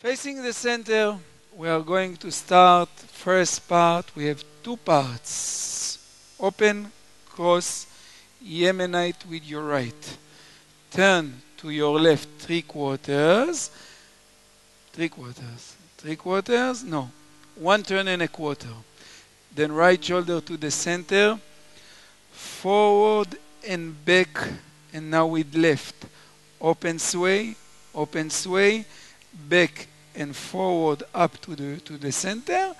Facing the center, we are going to start first part. We have two parts. Open, cross, Yemenite with your right. Turn to your left 3/4. 3/4. 3/4? No. 1 turn and a quarter. Then right shoulder to the center. Forward and back. And now with left. Open sway, back and forward up to the center.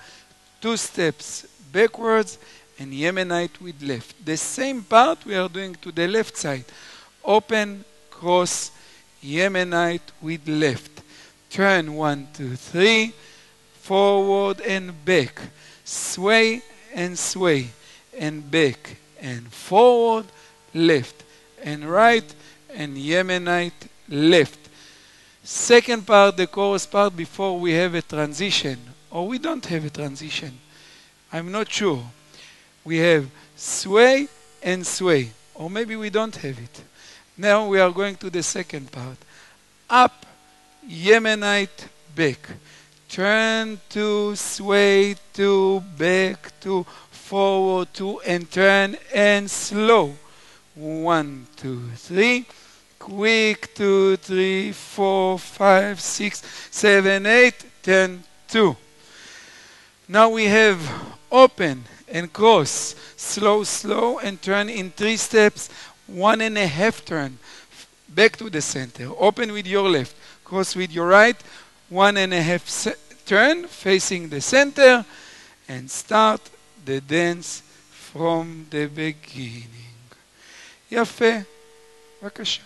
2 steps backwards and Yemenite with left. The same part we are doing to the left side. Open, cross, Yemenite with left. Turn 1, 2, 3. Forward and back. Sway and back and forward, left and right and Yemenite left. Second part, the chorus part, before we have a transition, or we don't have a transition, I'm not sure. We have sway and sway, or maybe we don't have it. Now we are going to the second part. Up, Yemenite, back. Turn to, sway to, back to, forward to, and turn and slow. 1, 2, 3. Quick, 2, 3, 4, 5, 6, 7, 8, 10, 2. Now we have open and cross, slow, slow, and turn in 3 steps, 1.5 turn, back to the center. Open with your left, cross with your right, 1.5 turn, facing the center, and start the dance from the beginning. יפה, בבקשה.